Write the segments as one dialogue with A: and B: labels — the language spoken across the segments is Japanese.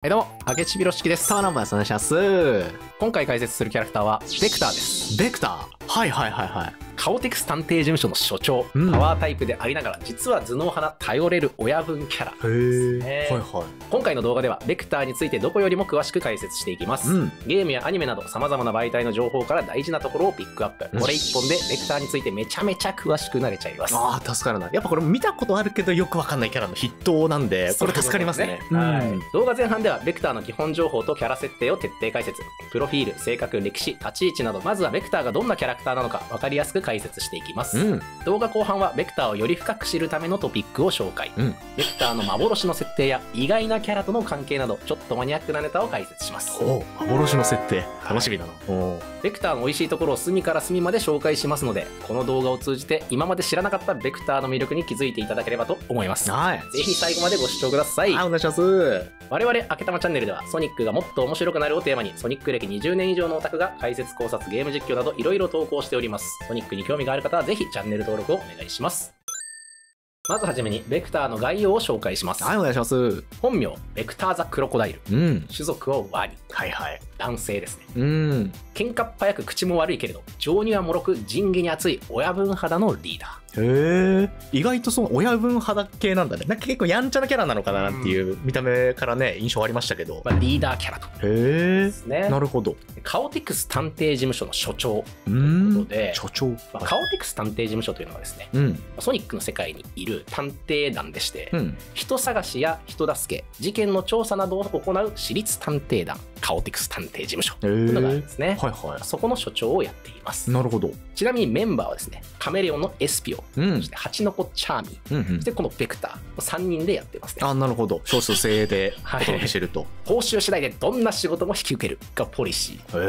A: はいどうも、明智ビロシキです。
B: さあ、ナンバーお願いします。
A: 今回解説するキャラクターは、ベクターです。
B: ベクター。はいはいはいはい。
A: カオテクス探偵事務所の所長、パワータイプでありながら、実は頭脳派な頼れる親分キャラですね。
B: はいはい。
A: 今回の動画では、ベクターについてどこよりも詳しく解説していきます。ゲームやアニメなど様々な媒体の情報から大事なところをピックアップ。これ一本でベクターについてめちゃめちゃ詳しくなれちゃいます。
B: ああ、助かるな。やっぱこれ見たことあるけどよくわかんないキャラの筆頭なんで、これ助かりますね。
A: 動画前半では、ベクターの基本情報とキャラ設定を徹底解説。プロフィール、性格、歴史、立ち位置など、まずはベクターがどんなキャラクターなのか分かりやすく解説していきます。動画後半はベクターをより深く知るためのトピックを紹介。ベクターの幻の設定や意外なキャラとの関係など、ちょっとマニアックなネタを解説します。
B: 幻の設定。楽しみだな。
A: ベクターの美味しいところを隅から隅まで紹介しますので、この動画を通じて今まで知らなかったベクターの魅力に気づいていただければと思います。ぜひ最後までご視聴ください。
B: お願いします。
A: 我々、あけたまチャンネルでは、ソニックがもっと面白くなるをテーマに、ソニック歴20年以上のオタクが解説考察、ゲーム実況などいろいろ投稿しております。ソニックに興味がある方はぜひチャンネル登録をお願いします。まずはじめに、ベクターの概要を紹介します。
B: はい、お願いします。
A: 本名、ベクター・ザ・クロコダイル。種族はワニ。男性ですね。喧嘩っ早く口も悪いけれど、情にはもろく仁義に熱い親分肌のリーダー。
B: 意外とその親分肌系なんだね。なんか結構やんちゃなキャラなのかなっていう見た目からね、印象ありましたけど。
A: リーダーキャラと。ですね。
B: なるほど。
A: カオティクス探偵事務所の所長ということで、
B: 所長。
A: カオティクス探偵事務所というのはですね、ソニックの世界にいる探偵団でして、人探しや人助け、事件の調査などを行う私立探偵団、カオティクス探偵事務所というのがあるんですね。そこの所長をやっています。
B: なるほど。
A: ちなみにメンバーはですね、カメレオンのエスピオ、そしてハチノコチャーミー、そしてこのベクター、3人でやってますね。
B: なるほど。少数精鋭でお届けしてると。
A: 報酬次第でどんな仕事も引き受けるがポリシー。こ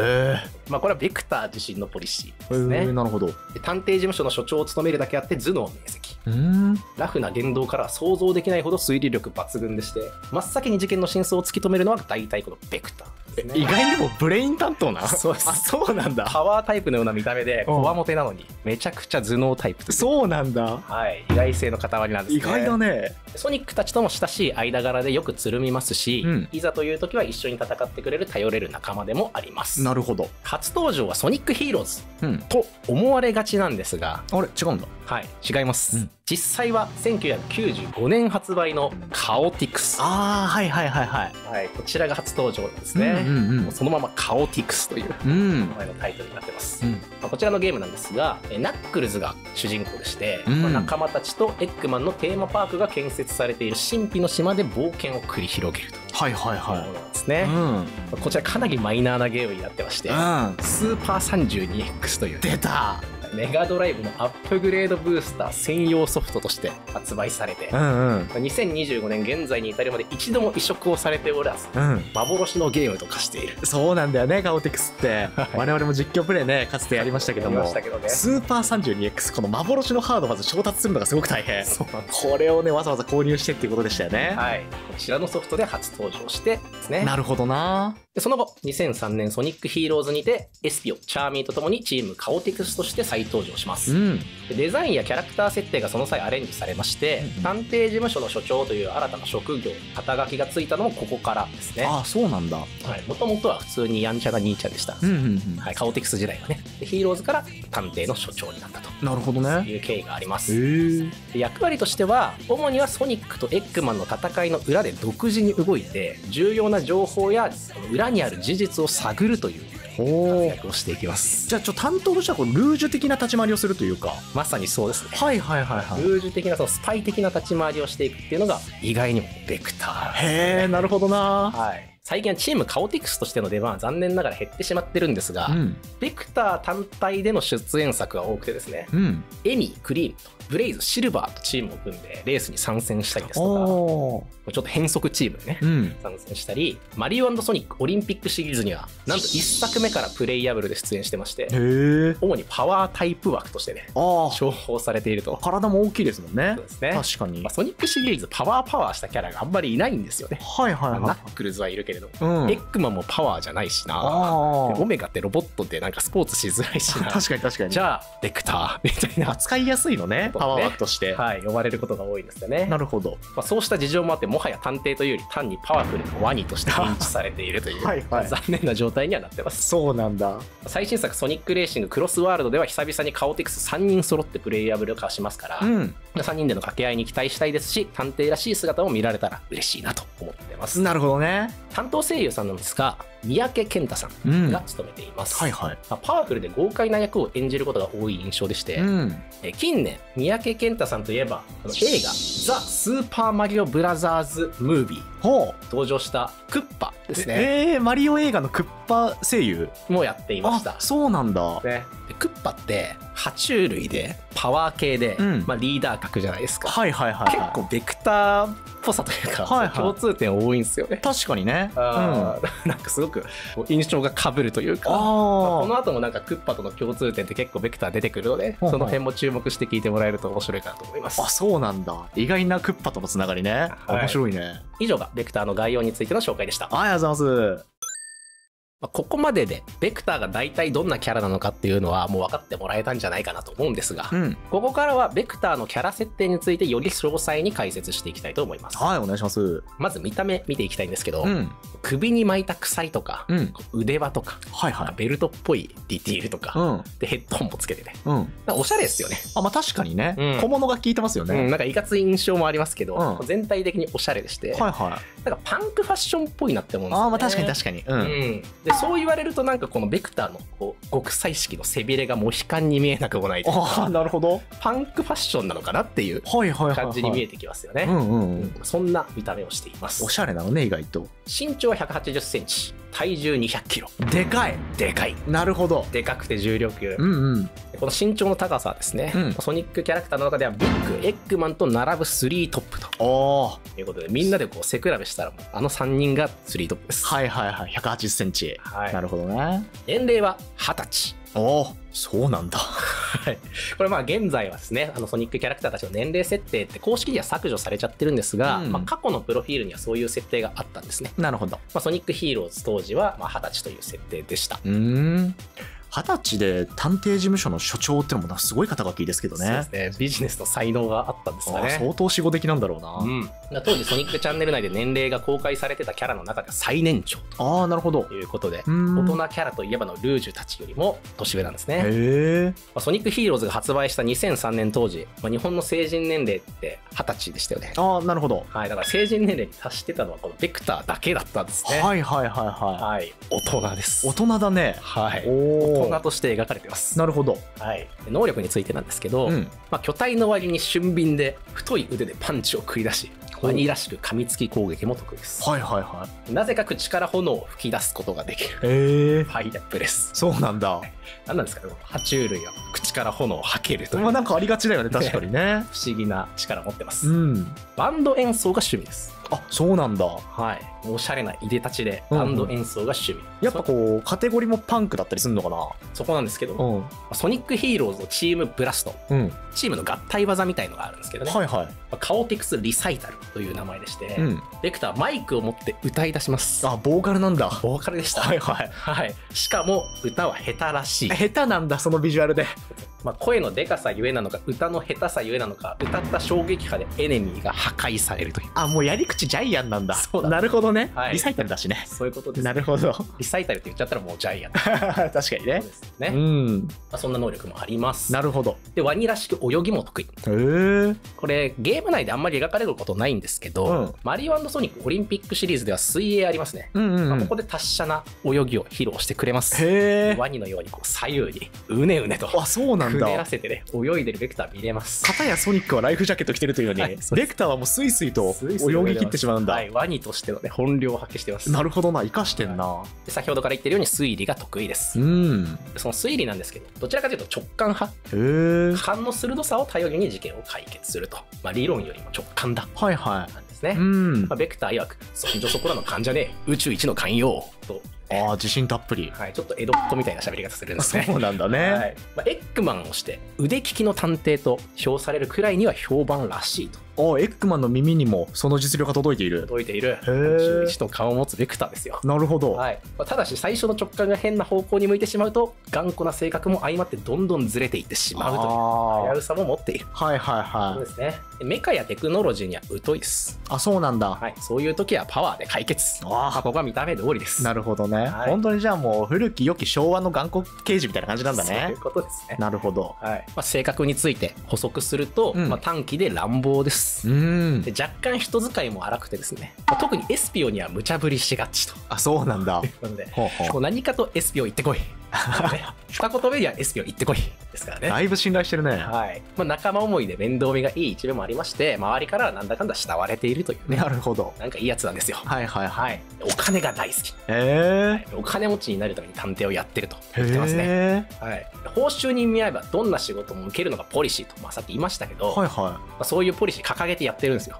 A: れはベクター自身のポリシーですね。
B: なるほど。
A: 探偵事務所の所長を務めるだけあって頭脳明晰。ラフな言動から想像できないほど推理力抜群でして、真っ先に事件の真相を突き止めるのは大体このベクター。
B: 意外にもブレイン担当な。
A: そうです。
B: そうなんだ。
A: パワータイプのような見た目でこわもてなのにめちゃくちゃ頭脳タイプ。
B: そうなんだ。
A: 意外性の塊なんですね。
B: 意外だね。
A: ソニックたちとも親しい間柄でよくつるみますし、いざという時は一緒に戦ってくれる頼れる仲間でもあります。
B: なるほど。
A: 初登場はソニックヒーローズと思われがちなんですが、
B: あれ違うんだ。
A: 違います。実際は1995年発売のカオティクス。こちらが初登場ですね。そのままカオティクスという名前のタイトルになってます。こちらのゲームなんですが、ナックルズが主人公でして、仲間たちとエッグマンのテーマパークが建設されている神秘の島で冒険を繰り広げるというものなんですね。こちらかなりマイナーなゲームになってまして、スーパー 32X という
B: 出た
A: メガドライブのアップグレードブースター専用ソフトとして発売されて、2025年現在に至るまで一度も移植をされておらず、幻のゲームと化している。
B: そうなんだよね、カオティクスって。我々も実況プレイね、かつてやりましたけども、スーパー 32X、この幻のハードをまず調達するのがすごく大変。これをね、わざわざ購入してっていうことでしたよね。
A: こちらのソフトで初登場してですね。
B: なるほどな。
A: その後、2003年ソニックヒーローズにて、エスピオ、チャーミーとともにチームカオティクスとして再登場します。デザインやキャラクター設定がその際アレンジされまして、探偵事務所の所長という新たな職業、肩書きがついたのもここからですね。
B: そうなんだ。
A: もともとは普通にやんちゃな兄ちゃんでした。カオティクス時代はね。ヒーローズから探偵の所長になったと。
B: なるほどね。
A: いう経緯があります。役割としては、主にはソニックとエッグマンの戦いの裏で独自に動いて、重要な情報や裏にある事実を探るという活躍をしていきます。
B: じゃあ担当としてはルージュ的な立ち回りをするというか。
A: まさにそうですね。ル
B: ー
A: ジュ的なスパイ的な立ち回りをしていくっていうのが意外にもベクター。
B: なるほどな。
A: 最近はチームカオティクスとしての出番は残念ながら減ってしまってるんですが、ベクター単体での出演作が多くてですね、エミー、クリーンとブレイズ、シルバーとチームを組んでレースに参戦したりですとか、ちょっと変則チームでね、参戦したり、マリオ&ソニックオリンピックシリーズにはなんと1作目からプレイヤブルで出演してまして、主にパワータイプ枠としてね、重宝されていると。
B: 体も大きいですもんね。
A: そうですね。
B: 確かに。
A: ソニックシリーズパワーしたキャラがあんまりいないんですよね。ナックルズはいるけれどど、エッグマンもパワーじゃないしな、オメガってロボットってなんかスポーツしづらいしな
B: 確かに確かに。
A: じゃあベクターみたいな
B: 扱いやすいのね、パワー枠として。
A: 呼ばれることが多いんですよね。
B: なるほど。
A: そうした事情もあって、もはや探偵というより単にパワフルなワニとして認知されているという残念な状態にはなってます。
B: そうなんだ。
A: 最新作ソニックレーシングクロスワールドでは久々にカオティクス3人揃ってプレイヤブル化しますから、3人での掛け合いに期待したいですし、探偵らしい姿も見られたら嬉しいなと思ってます。
B: なるほどね。
A: 担当声優さんなんですが、三宅健太さんが務めています。パワフルで豪快な役を演じることが多い印象でして、近年三宅健太さんといえば映画「ザ・スーパーマリオブラザーズ・ムービー」登場したクッパですね。
B: マリオ映画のクッパ声優
A: もやっていました。
B: そうなんだ。
A: クッパって爬虫類でパワー系で、リーダー格じゃないですか。結構ベクターっぽさというか、共通点多いんですよね。
B: 確かにね。
A: なんかすごく印象が被るというか、この後もなんかクッパとの共通点って結構ベクター出てくるので、その辺も注目して聞いてもらえると面白いかなと思います。
B: そうなんだ。意外なクッパとのつながりね。面白いね。
A: 以上がベクターの概要についての紹介でした。
B: ありがとうございます。
A: ここまででベクターが大体どんなキャラなのかっていうのはもう分かってもらえたんじゃないかなと思うんですが、ここからはベクターのキャラ設定についてより詳細に解説していきたいと思います。
B: お願いします。
A: まず見た目見ていきたいんですけど、首に巻いた鎖とか、腕輪とか、ベルトっぽいディティールとか、でヘッドホンもつけてね、おしゃれですよね。
B: 確かにね、小物が効いてますよね。
A: なんかいかつい印象もありますけど、全体的におしゃれでして、なんかパンクファッションっぽいなって思うんですよね。
B: 確かに確かに。
A: でそう言われるとなんかこのベクターの極彩色の背びれがモヒカンに見えなくもないというか、
B: なるほど。
A: パンクファッションなのかなっていう感じに見えてきますよね。そんな見た目をしています。
B: おしゃれなのね、意外と。
A: 身長は180センチ、体重200キロ。
B: でかい。
A: でかい。
B: なるほど。
A: でかくて重力。この身長の高さはですね、ソニックキャラクターの中ではビッグ、エッグマンと並ぶ3トップということで、みんなで背比べしたらあの3人が3トップです。
B: 180センチ。なるほどね。
A: 年齢は20歳。
B: そうなんだ。
A: これ現在はですね、ソニックキャラクターたちの年齢設定って公式には削除されちゃってるんですが、過去のプロフィールにはそういう設定があったんですね。
B: なるほど。
A: ソニックヒーローズ当時は20歳という設定でした。
B: 20歳で探偵事務所の所長ってのもすごい肩書きですけどね。
A: そうですね。ビジネスの才能があったんですかね。
B: 相当死後的なんだろう
A: な。当時ソニックチャンネル内で年齢が公開されてたキャラの中では最年長と
B: なるほど
A: いうことで、大人キャラといえばのルージュたちよりも年上なんですね。ソニックヒーローズが発売した2003年当時、日本の成人年齢って20歳でしたよね。
B: なるほdo。
A: だから成人年齢に達してたのはこのベクターだけだったんですね。大人です。
B: 大人だね。
A: 大人として描かれてます。
B: なるほど。
A: 能力についてなんですけど、巨体の割に俊敏で太い腕でパンチを繰り出し、ワニらしく噛みつき攻撃も得意です。なぜか口から炎を吹き出すことができる。ファイヤープレス。
B: そうなんだ。
A: 何なんですかね、爬虫類は口から炎を吐けるという。
B: なんかありがちだよね、確かにね。
A: 不思議な力を持ってます。バンド演奏が趣味です。
B: そうなんだ。
A: おしゃれないでたちでバンド演奏が趣味。
B: やっぱカテゴリーもパンクだったりするのかな。
A: そこなんですけど、ソニックヒーローズのチームブラスト、チームの合体技みたいのがあるんですけどね。カオティクスリサイタルという名前でして、ベクターマイクを持って歌い出します。
B: ボーカルなんだ。
A: ボーカルでした。しかも歌は下手らしい。
B: 下手なんだ、そのビジュアルで。
A: 声のでかさゆえなのか、歌の下手さゆえなのか、歌った衝撃波でエネミーが破壊されるという。
B: もうやり口ジャイアンなんだ。なるほどね。リサイタルだしね。
A: そういうことです。
B: なるほど。
A: リサイタルって言っちゃったらもうジャイアン。
B: 確かにね。
A: そんな能力もあります。
B: なるほど。
A: で、ワニらしく泳ぎも得意。これゲーム内であんまり描かれることないんですけど、マリオ&ソニックオリンピックシリーズでは水泳ありますね。ここで達者な泳ぎを披露してくれます。ワニのように左右にうねうねと
B: そうなんだ。
A: くねらせてね、泳いでるベクター見れます。
B: 片やソニックはライフジャケット着てるというのに、ベクターはもうスイスイと泳ぎ切ってしまうんだ。
A: ワニとしてのね、本領を発揮してます。
B: なるほどな、生かしてんな。
A: で、先ほどから言ってるように推理が得意です。その推理なんですけど、どちらかというと直感派。勘の鋭さを頼りに事件を解決すると。理論よりも直感だ。なんですね。ベクター曰く、そんじょそこらの勘じゃねえ、宇宙一の勘よと。
B: 自信たっぷり。
A: ちょっと江戸っ子みたいな喋り方するんですね。
B: そうなんだね。
A: エッグマンをして腕利きの探偵と評されるくらいには評判らしいと。
B: おエッグマンの耳にもその実力が届いている。
A: 届いている。
B: へー。
A: 11と顔を持つベクターですよ。
B: なるほど。
A: はい。ただし最初の直感が変な方向に向いてしまうと、頑固な性格も相まってどんどんずれていってしまうという危うさも持っている。
B: はいはいはい。
A: そうですね。メカやテクノロジーには疎いです。
B: あ、そうなんだ。
A: はい。そういう時はパワーで解決。ここが見た目通りです。
B: なるほどね。本当にじゃあもう古き良き昭和の頑固刑事みたいな感じなんだね。
A: そういうことですね。
B: なるほど。
A: はい。性格について補足すると、短気で乱暴です。で若干人使いも荒くてですね、特にエスピオには無茶ぶりしがちと。
B: あ、そうなんだ。
A: なので、もう何かとエスピオ行ってこい。二言目にはエスピオ行ってこいですからね。
B: だいぶ信頼してるね。
A: はい。仲間思いで面倒見がいい一面もありまして、周りからはなんだかんだ慕われているというね。
B: なるほど。
A: なんかいいやつなんですよ。
B: はいはいはい。
A: お金が大好き。お金持ちになるために探偵をやってると言ってますね。はい。報酬に見合えばどんな仕事も受けるのがポリシーと、さっき言いましたけど、そういうポリシー掲げてやってるんですよ。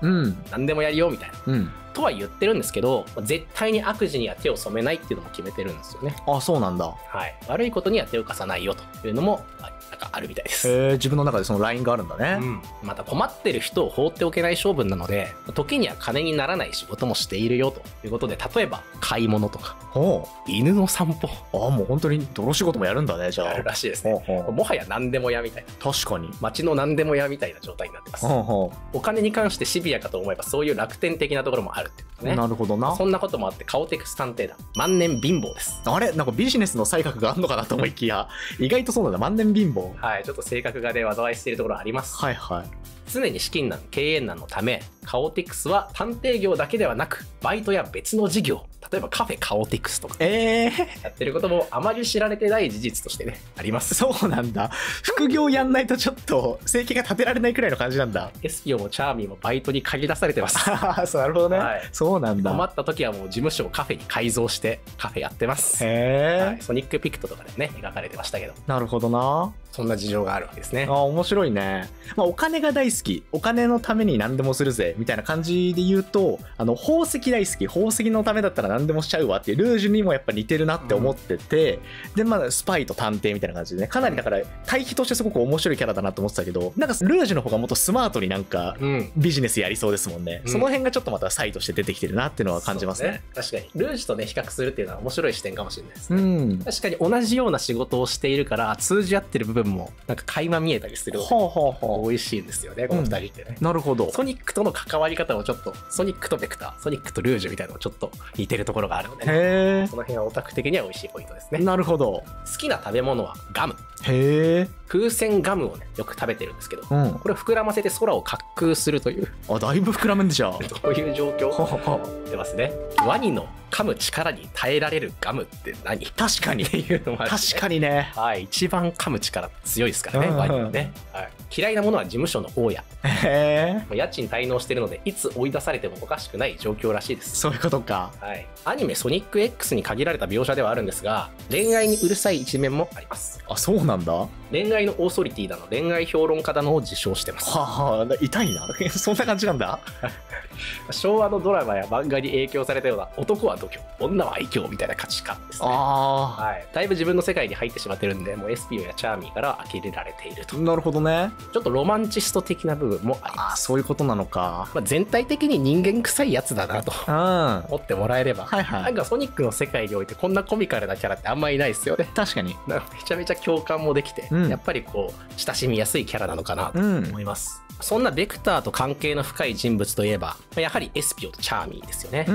A: 何でもやるよみたいな。とは言ってるんですけど、絶対に悪事には手を染めないっていうのも決めてるんですよね。あ、そうなんだ。はい。悪いことには手を貸さないよというのもなんかあるみたいです。
B: 自分の中でそのラインがあるんだね。
A: また困ってる人を放っておけない性分なので、時には金にならない仕事もしているよということで、例えば買い物とか犬の散歩。
B: もう本当に泥仕事もやるんだね。じゃあ
A: やるらしいですね。もはや何でも屋みたいな。
B: 確かに
A: 街の何でも屋みたいな状態になってます。お金に関してシビアかと思えば、そういう楽天的なところもあるってことね。
B: なるほどな。
A: そんなこともあって、カオテクス探偵団万年貧乏です。
B: あれなんかビジネスの才覚があるのかなと思いきや、意外とそうなんだ。万年貧乏。
A: はい。ちょっと性格がね、災いしているところあります。
B: はいはい。
A: 常に資金難、経営難のため、カオティクスは探偵業だけではなく、バイトや別の事業、例えばカフェカオティクスとか、やってることもあまり知られてない事実としてね、あります。
B: そうなんだ。副業やんないとちょっと生計が立てられないくらいの感じなんだ。
A: エスピオもチャーミーもバイトに鍵出されてます。
B: そう、なるほどね。はい、そうなんだ。
A: 困った時はもう事務所をカフェに改造してカフェやってます。ソニックピクトとかでね、描かれてましたけど。
B: なるほどな。
A: そんな事情があるわけですね。
B: 面白いね。お金が大好き、お金のために何でもするぜみたいな感じで言うと、宝石大好き、宝石のためだったら何でもしちゃうわっていうルージュにもやっぱ似てるなって思ってて、でスパイと探偵みたいな感じでね、かなりだから対比としてすごく面白いキャラだなと思ってたけど、なんかルージュの方がもっとスマートになんかビジネスやりそうですもんね。その辺がちょっとまた差異として出てきてるなっていうのは感じますね。
A: 確かにルージュとね比較するっていうのは面白い視点かもしれないですね。確かに同じような仕事をしているから通じ合ってる部分もなんか垣間見えたりするので美味しいんですよね、この2人ってね。
B: なるほど。
A: ソニックとの関わり方もちょっと、ソニックとベクター、ソニックとルージュみたいなのもちょっと似てるところがあるので、ね、その辺はオタク的には美味しいポイントですね。
B: なるほど。
A: 好きな食べ物はガム。風船ガムをねよく食べてるんですけど、これを膨らませて空を滑空するという。
B: だいぶ膨らむんでしょ。
A: どういう状況出ますね。ワニの噛む力に耐えられるガムって何？
B: 確かに
A: っていうのもある、ね、
B: 確かにね。
A: はい、一番噛む力強いですからね、ワニはね。はい、嫌いなものは事務所の大家。家賃滞納してるのでいつ追い出されてもおかしくない状況らしいです。
B: そういうことか。
A: はい、アニメソニック X に限られた描写ではあるんですが、恋愛にうるさい一面もあります。
B: あ、そうなんだ。
A: 恋愛のオーソリティだの恋愛評論家だのを自称してます。
B: はあ、痛いな。そんな感じなんだ。
A: 昭和のドラマや漫画に影響されたような男は度胸、女は愛嬌みたいな価値観ですね。はい、だいぶ自分の世界に入ってしまってるんで、もうエスピオやチャーミーから呆れられていると。な
B: るほどね。
A: ちょっとロマンチスト的な部分もあります。
B: そういうことなのか。
A: 全体的に人間臭いやつだなと思ってもらえれば、なんかソニックの世界においてこんなコミカルなキャラってあんまりいないですよね。
B: 確かに。
A: めちゃめちゃ共感もできて、やっぱりこう親しみやすいキャラなのかなと思います。そんなベクターと関係の深い人物といえば、やはりエスピオとチャーミーですよね。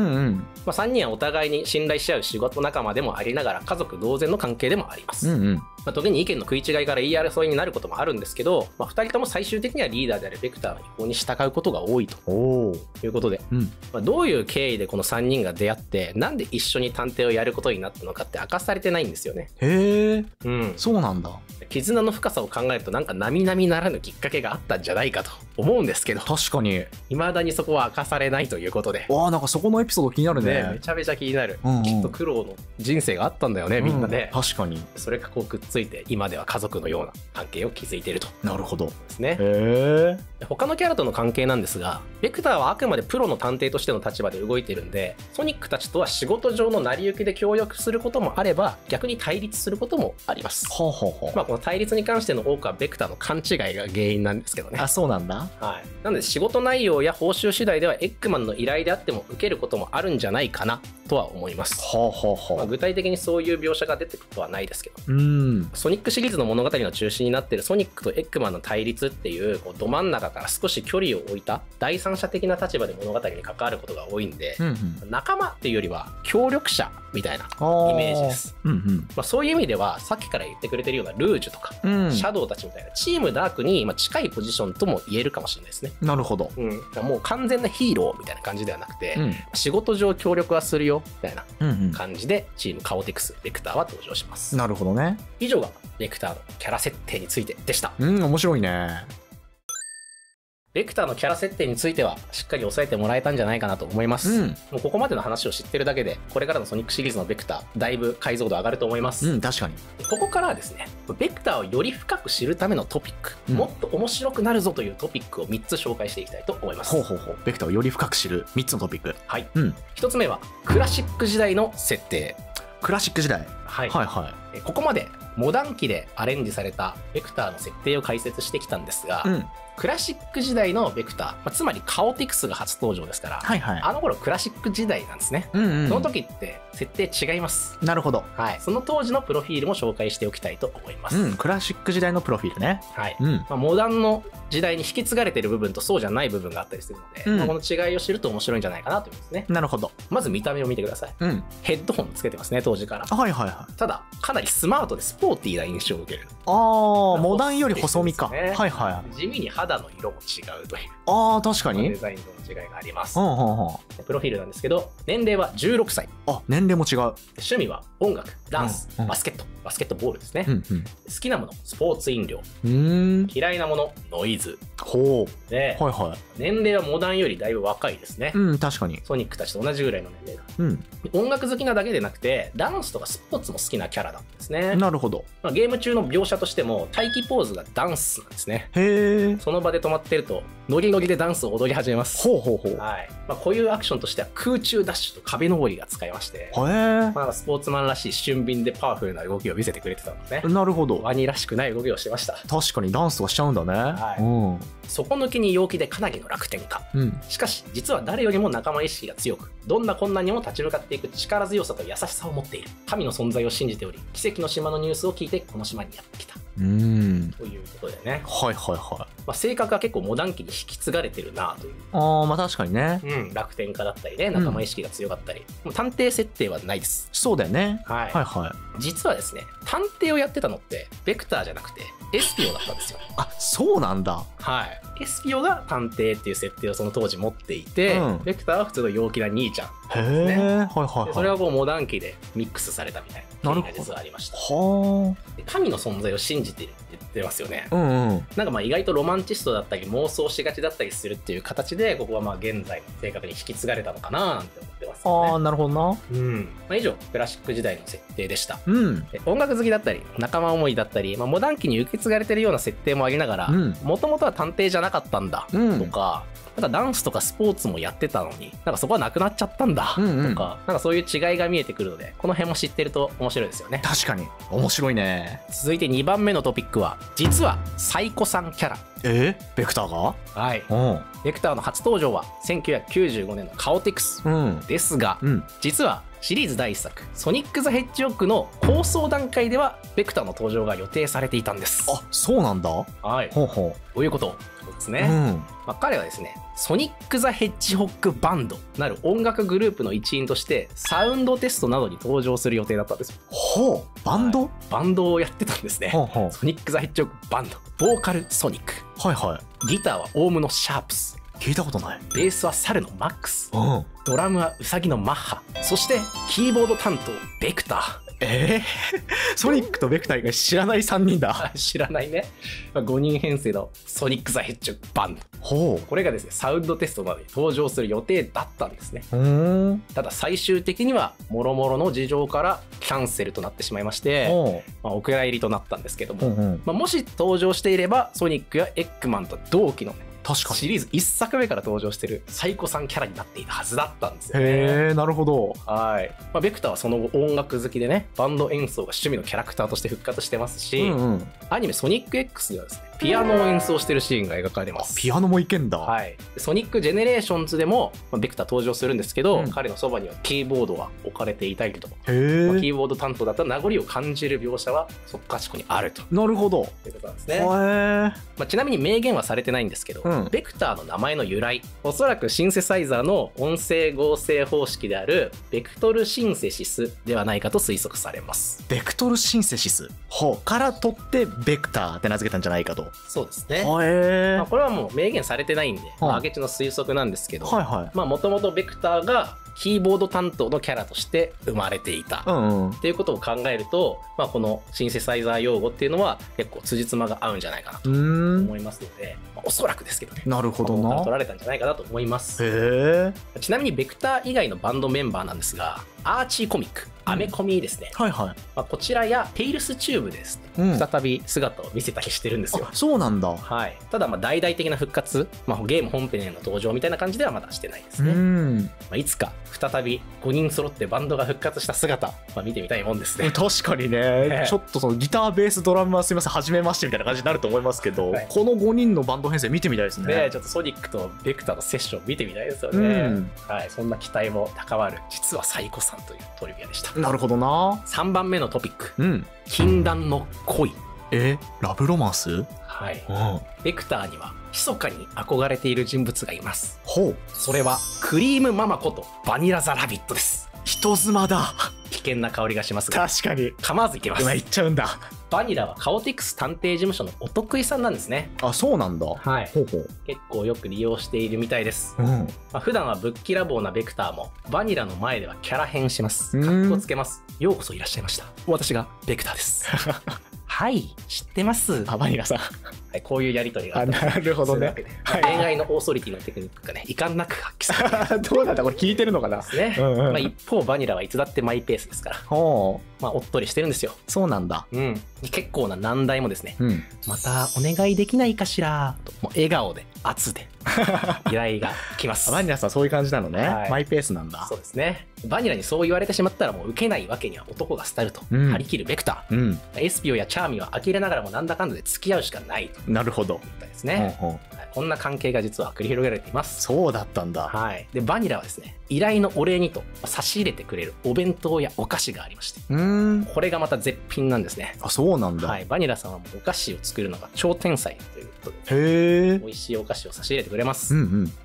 A: 3人はお互いに信頼し合う仕事仲間でもありながら、家族同然の関係でもあります。時に意見の食い違いから言い争いになることもあるんですけど、2人とも最終的にはリーダーであるベクターの意向に従うことが多いということで、どういう経緯でこの3人が出会ってなんで一緒に探偵をやることになったのかって明かされてないんですよね。
B: へえ、そうなんだ。
A: 絆の深さを考えるとなんか並々ならぬきっかけがあったんじゃないかと思うんですけど、
B: 確かに
A: 未だにそこは明からされないということで。
B: わあ、なんかそこのエピソード気になるね。
A: めちゃめちゃ気になる。きっと苦労の人生があったんだよね、みんなね。
B: 確かに。
A: それがこうくっついて、今では家族のような関係を築いていると。
B: なるほど。
A: ですね。
B: へえ。
A: 他のキャラとの関係なんですが、ベクターはあくまでプロの探偵としての立場で動いてるんで、ソニックたちとは仕事上の成り行きで協力することもあれば、逆に対立することもあります。
B: ほうほうほう。
A: まあこの対立に関しての多くはベクターの勘違いが原因なんですけどね。
B: あ、そうなんだ。
A: はい。なので仕事内容や報酬次第ではエッグマンの依頼であっても受けることもあるんじゃないかなとは思います。
B: ほうほうほう。
A: まあ、具体的にそういう描写が出てくることはないですけど。ソニックシリーズの物語の中心になっているソニックとエッグマンの対立っていう、こうど真ん中から少し距離を置いた第三者的な立場で物語に関わることが多いんで、仲間っていうよりは協力者みたいなイメージです。まあ、そういう意味ではさっきから言ってくれてるようなルージュとか、シャドウたちみたいなチームダークに近いポジションとも言えるかもしれないですね。
B: なるほど。
A: もう完全なヒーローみたいな感じではなくて、仕事上協力はするよみたいな感じでチームカオティクスベクターは登場します。
B: なるほどね。
A: 以上がベクターのキャラ設定についてでした。
B: 面白いね。
A: ベクターのキャラ設定についてはしっかり押さえてもらえたんじゃないかなと思います。もうここまでの話を知ってるだけでこれからのソニックシリーズのベクターだいぶ解像度上がると思います。
B: 確かに。
A: ここからはですね、ベクターをより深く知るためのトピック、もっと面白くなるぞというトピックを3つ紹介していきたいと思います。
B: ベクターをより深く知る3つのトピック。
A: はい。1つ目はクラシック時代の設定。
B: クラシック時代。
A: はい。ここまでモダン期でアレンジされたベクターの設定を解説してきたんですが、クラシック時代のベクター、つまりカオティクスが初登場ですから、あの頃クラシック時代なんですね。その時って設定違います。
B: なるほど。
A: はい。その当時のプロフィールも紹介しておきたいと思います。
B: クラシック時代のプロフィールね。
A: はい。モダンの時代に引き継がれてる部分とそうじゃない部分があったりするので、この違いを知ると面白いんじゃないかなと思いますね。
B: なるほど。
A: まず見た目を見てください。ヘッドホンつけてますね、当時から。ただ、かなりスマートでスポーティーな印象を受ける。
B: モダンより細身か。
A: 地味に肌の色も違うという。
B: 確かに。
A: デザインとの違いがあります。プロフィールなんですけど、年齢は16歳。
B: 年齢も違う。
A: 趣味は音楽、ダンス、バスケットボールですね。好きなもの、スポーツ飲料。嫌いなもの、ノイズ。で、年齢はモダンよりだいぶ若いですね。
B: 確かに。
A: ソニックたちと同じぐらいの年齢が。音楽好きなだけでなくて、ダンスとかスポーツも好きなキャラなんですね。
B: なるほど。
A: ゲーム中の描写としても、待機ポーズがダンスなんですね。その場で止まってると、ノリノリでダンスを踊り始めます。こういうアクションとしては空中ダッシュと壁登りが使えまして、スポーツマンらしい俊敏でパワフルな動きを見せてくれてたのね。
B: なるほど。
A: ワニらしくない動きをしました。
B: 確かにダンスはしちゃうんだね。
A: 底抜けに陽気でかなりの楽天家。しかし実は誰よりも仲間意識が強く、どんな困難にも立ち向かっていく力強さと優しさを持っている。神の存在を信じており、奇跡の島のニュースを聞いてこの島にやってきた。ということでね。性格が結構モダン期に引き継がれてるなという。
B: 確かにね。
A: 楽天家だったりね、仲間意識が強かったり。探偵設定はないです。
B: そうだよね。
A: 実はですね、探偵をやってたのってベクターじゃなくてエスピオだったんですよ。
B: そうなんだ。
A: エスピオが探偵っていう設定をその当時持っていて、ベクターは普通の陽気な兄ちゃんですね。それがこうモダン期でミックスされたみたいな経緯が実はありました。神の存在を信じてるって言ってますよね。なんか意外とロマンチストだったり妄想しがちだったりするっていう形で、ここは現在の性格に引き継がれたのかななんて思ってますね。
B: なるほどな。
A: 以上クラシック時代の設定でした。音楽好きだったり仲間思いだったり、モダン期に受け継がれてるような設定もありながら、もともとは探偵じゃなかったんだとか、なんかダンスとかスポーツもやってたのになんかそこはなくなっちゃったんだとか、なんかそういう違いが見えてくるので、この辺も知ってると面白いですよね。
B: 確かに面白いね。
A: 続いて2番目のトピックは、実はサイコさんキャラ。
B: ベクターが？
A: ベクターの初登場は1995年のカオティクスですが、実はシリーズ第1作ソニック・ザ・ヘッジホッグの構想段階ではベクターの登場が予定されていたんです。
B: そうなんだ。
A: どういうことですね。彼はですね、ソニック・ザ・ヘッジホッグバンドなる音楽グループの一員としてサウンドテストなどに登場する予定だったんですよ。
B: バンド？
A: バンドをやってたんですね。ソニック・ザ・ヘッジホッグバンド、ボーカルソニック、ギターはオウムのシャープス、
B: 聞いたことない。
A: ベースはサルのマックス、ドラムはウサギのマッハ、そしてキーボード担当ベクター。
B: ソニックとベクター以外知らない3人だ。
A: 知らないね。5人編成のソニック・ザ・ヘッジョバンド。
B: ほう。
A: これがですね、サウンドテストまでに登場する予定だったんですね。ただ最終的にはもろもろの事情からキャンセルとなってしまいまして、お蔵入りとなったんですけども、もし登場していればソニックやエッグマンと同期のね、
B: 確かに
A: シリーズ1作目から登場してるサイコさんキャラになっていたはずだったんですよね。
B: へえ、なるほど。
A: はい。ベクターはその後音楽好きでね、バンド演奏が趣味のキャラクターとして復活してますし、アニメソニック X ではですね、ピアノを演奏してるシーンが描かれてます。
B: ピアノもいけんだ。
A: はい。ソニックジェネレーションズでも、ベクター登場するんですけど、彼のそばにはキーボードが置かれていたりとか、キーボード担当だった名残を感じる描写はそっかしこにあると。
B: なるほど。
A: ということなんですね。ちなみに明言はされてないんですけど、ベクターの名前の由来、おそらくシンセサイザーの音声合成方式であるベクトルシンセシスではないかと推測されます。
B: ベクトルシンセシスから取ってベクターって名付けたんじゃないかと。
A: そうですね。これはもう明言されてないんで、明智の推測なんですけど、もともとベクターがキーボード担当のキャラとして生まれていたっていうことを考えると、このシンセサイザー用語っていうのは結構辻褄が合うんじゃないかなと思いますので、おそらくですけどね。なるほどな。取られたんじゃないかなと思います。ちなみにベクター以外のバンドメンバーなんですが、アーチーコミック、アメコミですね。こちらやテイルスチューブですね、再び姿を見せたりしてるんですよ。
B: そうなんだ。
A: はい。ただ大々的な復活、ゲーム本編への登場みたいな感じではまだしてないですね。いつか再び5人揃ってバンドが復活した姿、見てみたいもんですね。
B: 確かにね。ちょっとそのギターベースドラムはすみません初めましてみたいな感じになると思いますけど、この5人のバンド編成見てみたいですね。
A: ちょっとソニックとベクターのセッション見てみたいですよね。はい。そんな期待も高まる、実はサイコさんというトリビアでした。
B: なるほどな。
A: 3番目のトピック、禁断の恋。
B: ラブロマンス？
A: はい。ベクターには密かに憧れている人物がいます。それはクリームママことバニラザラビットです。
B: 人妻だ。
A: 危険な香りがしますが、
B: 確かに
A: 構わずいけます。
B: 今言っちゃうんだ。
A: バニラはカオティクス探偵事務所のお得意さんなんですね。
B: あ、そうなんだ。
A: はい。結構よく利用しているみたいです。普段はぶっきらぼうなベクターもバニラの前ではキャラ変します。かっこつけます。ようこそいらっしゃいました。私がベクターです。はい、知ってます。
B: バニラさん。
A: はい、こういうやりとりがあった。
B: なるほどね。
A: 恋愛のオーソリティのテクニックがね、遺憾なく発揮されて
B: どうなんだこれ聞いてるのかな。
A: ですね。一方バニラはいつだってマイペースですから。おっとりしてるんですよ。
B: そうなんだ。
A: 結構な難題もですね。またお願いできないかしらと、もう笑顔で圧で依頼が来ます。
B: バニラさんそういう感じなのね。マイペースなんだ。
A: そうですね。バニラにそう言われてしまったらもう受けないわけには男が廃ると張り切るベクター。エスピオやチャーミーは呆れながらもなんだかんだで付き合うしかないと。
B: なるほど。
A: ですね。こんな関係が実は繰り広げられています。
B: そうだったんだ。
A: はい。でバニラはですね、依頼のお礼にと差し入れてくれるお弁当やお菓子がありまして、これがまた絶品なんですね。
B: あ、そうなんだ。
A: はい。バニラさんはもうお菓子を作るのが超天才ということで、美味しいお菓子を差し入れてくれます。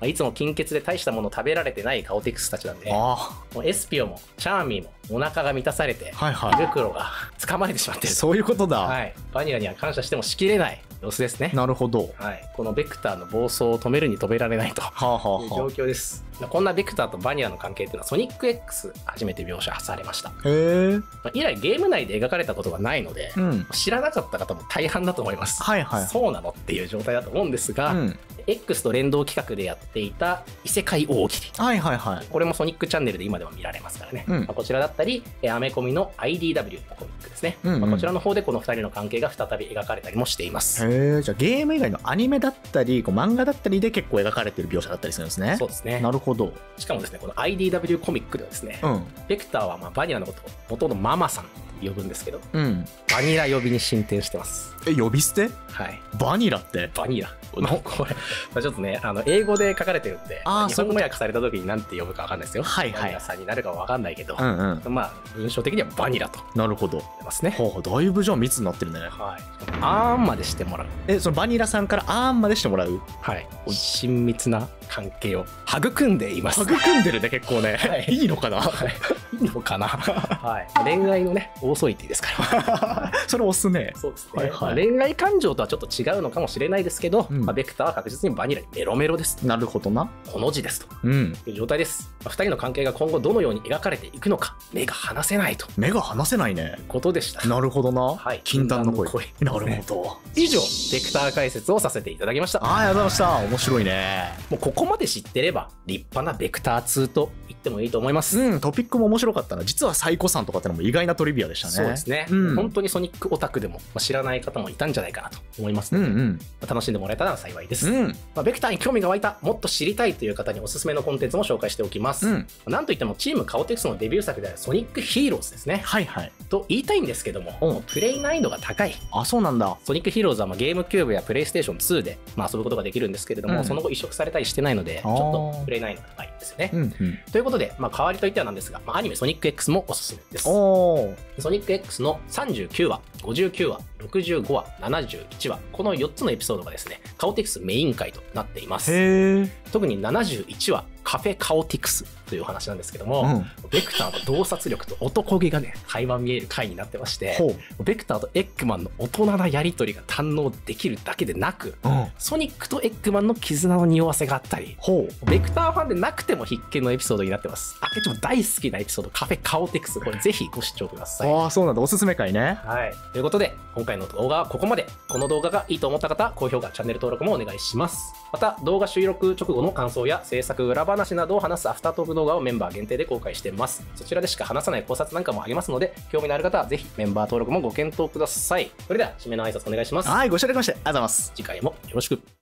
A: いつも金欠で大したもの食べられてないカオティクスたちなんで、もうエスピオもチャーミーもお腹が満たされて、胃袋が掴まれてしまっている。
B: そういうことだ。
A: はい。バニラには感謝してもしきれない様子ですね。
B: なるほど。
A: はい。このベクターの暴走を止めるに止められないという状況です。こんなベクターとバニラの関係っていうのはソニック X 初めて描写されました。以来ゲーム内で描かれたことがないので、知らなかった方も大半だと思います。そうなのっていう状態だと思うんですが、X と連動企画でやっていた異世界大喜利、これもソニックチャンネルで今でも見られますからね。こちらだったりアメコミの IDW のコミックですね。こちらの方でこの2人の関係が再び描かれたりもしています。
B: じゃあゲーム以外のアニメだったり漫画だったりで結構描かれてる描写だったりするんですね。
A: そうですね。
B: なるほど。
A: しかもですね、この IDW コミックではですね、ベクターはバニラのことを元々ママさんって呼ぶんですけど、バニラ呼びに進展してます。
B: 呼び捨て？
A: はい。
B: バニラって
A: バニラ。これちょっとね、英語で書かれてるんで、日本語訳された時に何て呼ぶか分かんないですよ。バニラさんになるか分かんないけど、文章的にはバニラと。
B: なるほど。
A: 出ますね。
B: だいぶじゃあ密になってるね。
A: はい。あーんまでしてもらう。
B: そのバニラさんからあーんまでしてもらう？
A: はい。親密な関係を育んでいます。
B: 育んでるね、結構ね。いいのかな？
A: のかな。はい。恋愛のね、オーソリティですから。
B: それ押すね。
A: そうですね。恋愛感情とはちょっと違うのかもしれないですけど、ベクターは確実にバニラにメロメロです。
B: なるほどな。
A: この字ですという状態です。2人の関係が今後どのように描かれていくのか、目が離せないと。
B: 目が離せないね。
A: ことでした。
B: なるほどな。
A: はい。
B: 禁断の恋。なるほど。
A: 以上、ベクター解説をさせていただきました。
B: ありがとうございました。面白いね。
A: もうここまで知ってれば、立派なベクター2と言ってもいいと思います。
B: トピックも面白かったな。実はサイコさんとかってのも意外なトリビアでしたね。
A: そうですね。本当にソニックオタクでも知らない方もいたんじゃないかなと思いますので、楽しんでもらえたら幸いです。ベクターに興味が湧いた、もっと知りたいという方におすすめのコンテンツも紹介しておきます。なんといってもチームカオテックスのデビュー作であるソニックヒーローズですね。
B: はいはい。
A: と言いたいんですけども、プレイ難易度が高い。
B: あ、そうなんだ。
A: ソニックヒーローズはゲームキューブやプレイステーション2で遊ぶことができるんですけれども、その後移植されたりしてないので、ちょっとプレイ難易度が高いんですよね。ということで、代わりといってはなんですが、アニメソニック X もおすすめです。ソニック X の39話、59話、65話、71話、この4つのエピソードがですね、カオティクスメイン回となっています。特に71話、カフェカオティクスというお話なんですけども、ベクターの洞察力と男気がね、垣間見える回になってまして、ベクターとエッグマンの大人なやり取りが堪能できるだけでなく、ソニックとエッグマンの絆の匂わせがあったり、ベクターファンでなくても必見のエピソードになってます。あけちも大好きなエピソード、カフェカオティクス、これぜひご視聴ください。
B: ああ、そうなんだ。おすすめ回ね。
A: はい。ということで、今回の動画はここまで。この動画がいいと思った方、高評価、チャンネル登録もお願いします。また、動画収録直後の感想や制作裏話などを話すアフタートーク動画をメンバー限定で公開しています。そちらでしか話さない考察なんかもありますので、興味のある方はぜひメンバー登録もご検討ください。それでは、締めの挨拶お願いします。
B: はい、ご視聴いただきましてありがとうございます。
A: 次回もよろしく。